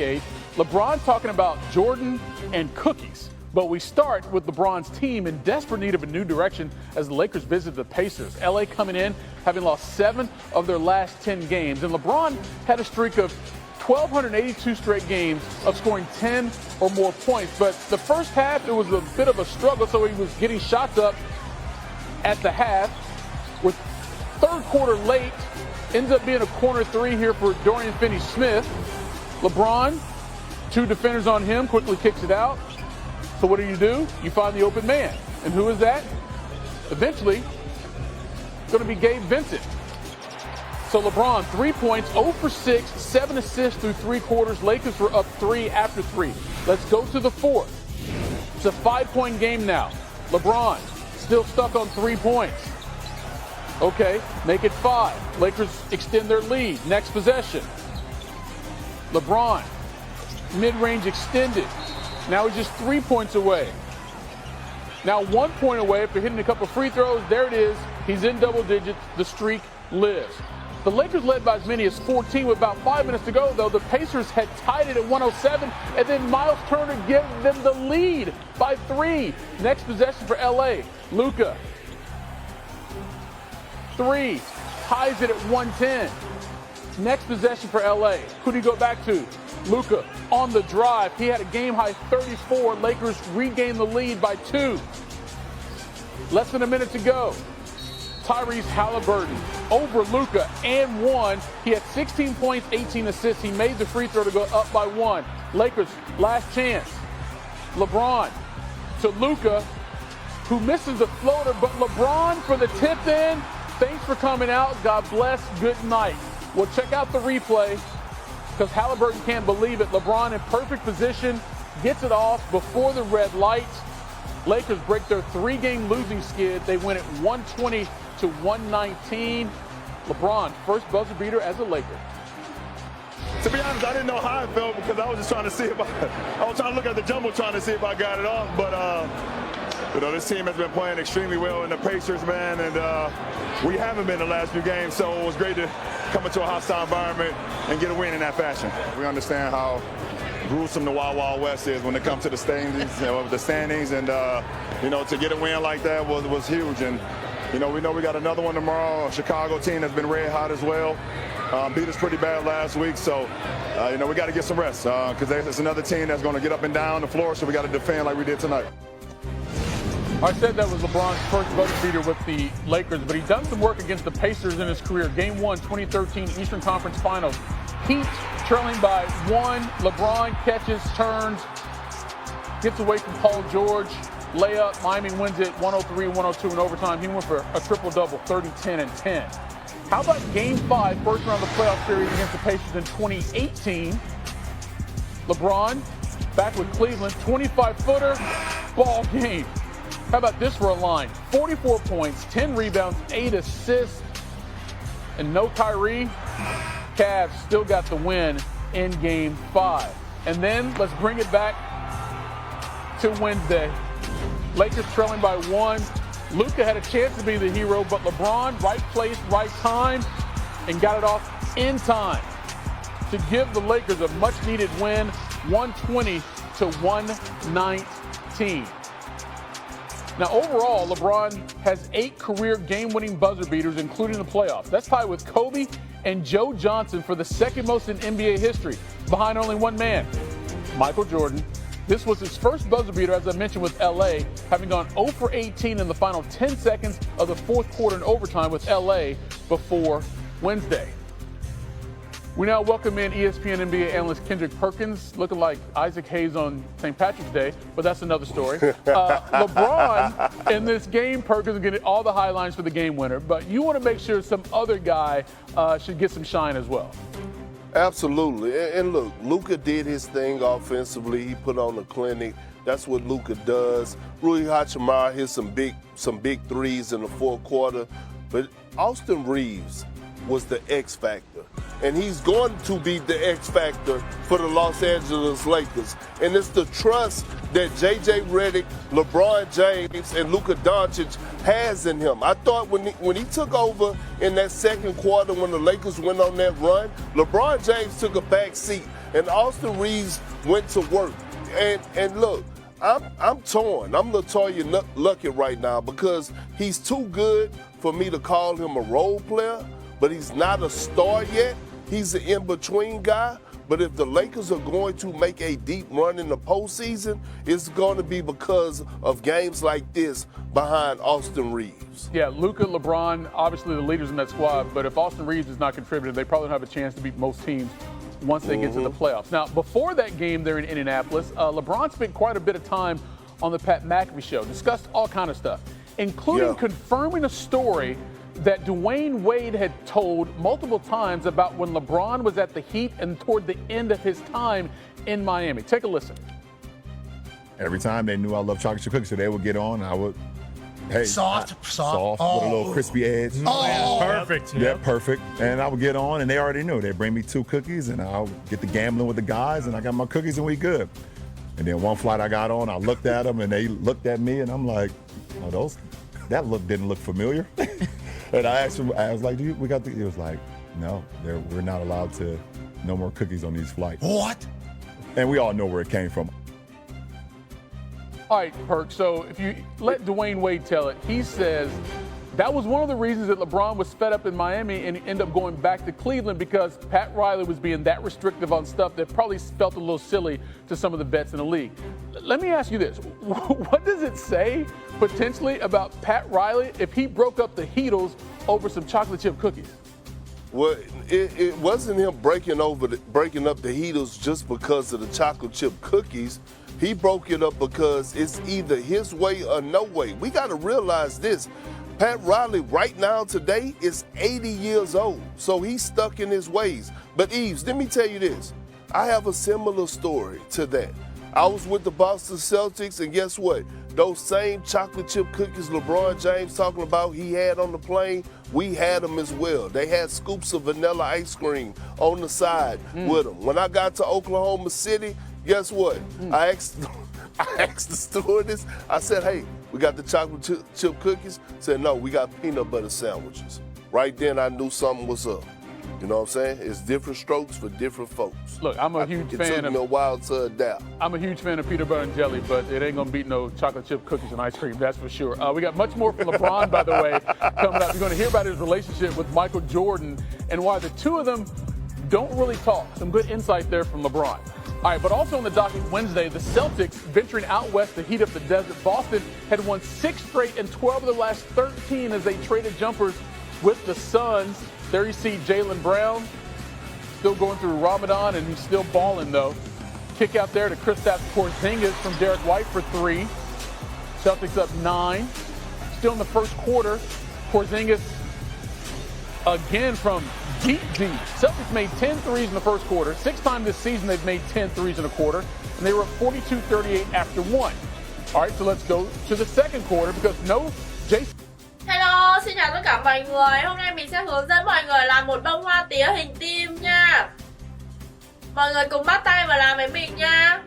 decade. LeBron talking about Jordan and cookies. But we start with LeBron's team in desperate need of a new direction as the Lakers visit the Pacers. LA coming in, having lost 7 of their last 10 games. And LeBron had a streak of 1,282 straight games of scoring 10 or more points. But the first half, it was a bit of a struggle, so he was getting shots up at the half. With third quarter late, ends up being a corner 3 here for Dorian Finney-Smith. LeBron, 2 defenders on him, quickly kicks it out. So what do? You find the open man. And who is that? Eventually, it's going to be Gabe Vincent. So LeBron, 3 points, 0 for 6, 7 assists through 3 quarters. Lakers were up 3 after 3. Let's go to the fourth. It's a 5-point game now. LeBron still stuck on 3 points. Okay, make it 5. Lakers extend their lead. Next possession. LeBron, mid-range extended. Now he's just 3 points away. Now 1 point away after hitting a couple free throws. There it is. He's in double digits. The streak lives. The Lakers led by as many as 14 with about 5 minutes to go, though. The Pacers had tied it at 107, and then Miles Turner gave them the lead by 3. Next possession for L.A. Luka. 3. Ties it at 110. Next possession for L.A. Who do you go back to? Luka on the drive. He had a game-high 34. Lakers regained the lead by 2. Less than a minute to go. Tyrese Halliburton over Luka and 1. He had 16 points, 18 assists. He made the free throw to go up by 1. Lakers, last chance. LeBron to Luka, who misses the floater, but LeBron for the tip in. Thanks for coming out. God bless. Good night. We'll check out the replay because Halliburton can't believe it. LeBron in perfect position, gets it off before the red light. Lakers break their 3-game losing skid. They win it 120-119. LeBron, first buzzer beater as a Laker. To be honest, I didn't know how I felt because I was just trying to see if I was trying to look at the jumbo trying to see if I got it off. But this team has been playing extremely well in the Pacers, man, and we haven't been the last few games, so it was great to come into a hostile environment and get a win in that fashion. We understand how gruesome the Wild Wild West is when it comes to the standings, and to get a win like that was huge. And we know we got another one tomorrow. A Chicago team that's been red hot as well. Beat us pretty bad last week, so we got to get some rest because it's another team that's going to get up and down the floor, so we got to defend like we did tonight. I said that was LeBron's first buzzer beater with the Lakers, but he's done some work against the Pacers in his career. Game 1, 2013 Eastern Conference Finals. Heat trailing by 1. LeBron catches, turns, gets away from Paul George. Layup. Miami wins it 103-102 in overtime. He went for a triple-double, 30, 10, and 10. How about Game 5, first round of the playoff series against the Pacers in 2018? LeBron back with Cleveland, 25-footer, ball game. How about this for a line? 44 points, 10 rebounds, 8 assists, and no Kyrie. Cavs still got the win in Game 5. And then let's bring it back to Wednesday. Lakers trailing by 1. Luka had a chance to be the hero, but LeBron, right place, right time, and got it off in time to give the Lakers a much-needed win, 120-119. Now, overall, LeBron has 8 career game-winning buzzer beaters, including the playoffs. That's tied with Kobe and Joe Johnson for the second most in NBA history, behind only one man, Michael Jordan. This was his first buzzer beater, as I mentioned, with L.A., having gone 0 for 18 in the final 10 seconds of the fourth quarter in overtime with L.A. before Wednesday. We now welcome in ESPN NBA analyst Kendrick Perkins, looking like Isaac Hayes on St. Patrick's Day, but that's another story. LeBron in this game, Perkins is getting all the highlights for the game winner, but you want to make sure some other guy should get some shine as well. Absolutely. And look, Luka did his thing offensively. He put on a clinic. That's what Luka does. Rui Hachimura hit some big threes in the fourth quarter. But Austin Reeves was the X factor. And he's going to be the X factor for the Los Angeles Lakers. And it's the trust that J.J. Redick, LeBron James, and Luka Doncic has in him. I thought when he took over in that second quarter when the Lakers went on that run, LeBron James took a back seat. And Austin Reeves went to work. And look, I'm torn. I'm LaToya Luckett right now because he's too good for me to call him a role player, but he's not a star yet. He's an in-between guy. But if the Lakers are going to make a deep run in the postseason, it's going to be because of games like this behind Austin Reeves. Yeah, Luka, LeBron, obviously the leaders in that squad, but if Austin Reeves is not contributing, they probably don't have a chance to beat most teams once they get to the playoffs. Now, before that game there in Indianapolis, LeBron spent quite a bit of time on the Pat McAfee show, discussed all kind of stuff, including confirming a story that Dwayne Wade had told multiple times about when LeBron was at the Heat and toward the end of his time in Miami. Take a listen. Every time they knew I loved chocolate chip cookies, so they would get on, I would, hey. Soft with a little crispy edge. Perfect. Yeah, perfect. And I would get on, and they already knew. They'd bring me 2 cookies, and I'll get the gambling with the guys, and I got my cookies, and we good. And then one flight I got on, I looked at them, and they looked at me, and I'm like, oh, that look didn't look familiar. And I asked him, I was like, we got the, he was like, no, we're not allowed to, no more cookies on these flights. What? And we all know where it came from. All right, Perk, so if you let Dwayne Wade tell it, he says that was one of the reasons that LeBron was fed up in Miami and ended up going back to Cleveland because Pat Riley was being that restrictive on stuff that probably felt a little silly to some of the vets in the league. Let me ask you this. What does it say potentially about Pat Riley if he broke up the Heatles over some chocolate chip cookies? Well, it wasn't him breaking up the Heatles just because of the chocolate chip cookies. He broke it up because it's either his way or no way. We got to realize this. Pat Riley right now today is 80 years old, so he's stuck in his ways. But Eves, let me tell you this. I have a similar story to that. I was with the Boston Celtics, and guess what? Those same chocolate chip cookies LeBron James talking about he had on the plane, we had them as well. They had scoops of vanilla ice cream on the side with them. When I got to Oklahoma City, guess what? I asked the stewardess, I said, hey, we got the chocolate chip cookies? Said, no, we got peanut butter sandwiches. Right then I knew something was up. You know what I'm saying? It's different strokes for different folks. Look, I'm a huge fan It took me a while to adapt. I'm a huge fan of peanut butter and jelly, but it ain't gonna beat no chocolate chip cookies and ice cream, that's for sure. We got much more from LeBron, by the way, coming up. You're gonna hear about his relationship with Michael Jordan and why the two of them don't really talk. Some good insight there from LeBron. All right, but also on the docket Wednesday, the Celtics venturing out west to heat up the desert. Boston had won 6 straight and 12 of their last 13 as they traded jumpers with the Suns. There you see Jaylen Brown still going through Ramadan, and he's still balling, though. Kick out there to Kristaps Porzingis from Derek White for 3. Celtics up 9. Still in the first quarter, Porzingis again from deep. Celtics made 10 threes in the first quarter. 6th time this season they've made 10 threes in a quarter, and they were up 42-38 after 1. All right, so let's go to the second quarter because no Jason. Hello, xin chào tất cả mọi người. Hôm nay mình sẽ hướng dẫn mọi người làm một bông hoa tía hình tim nha. Mọi người cùng bắt tay vào làm với mình nha.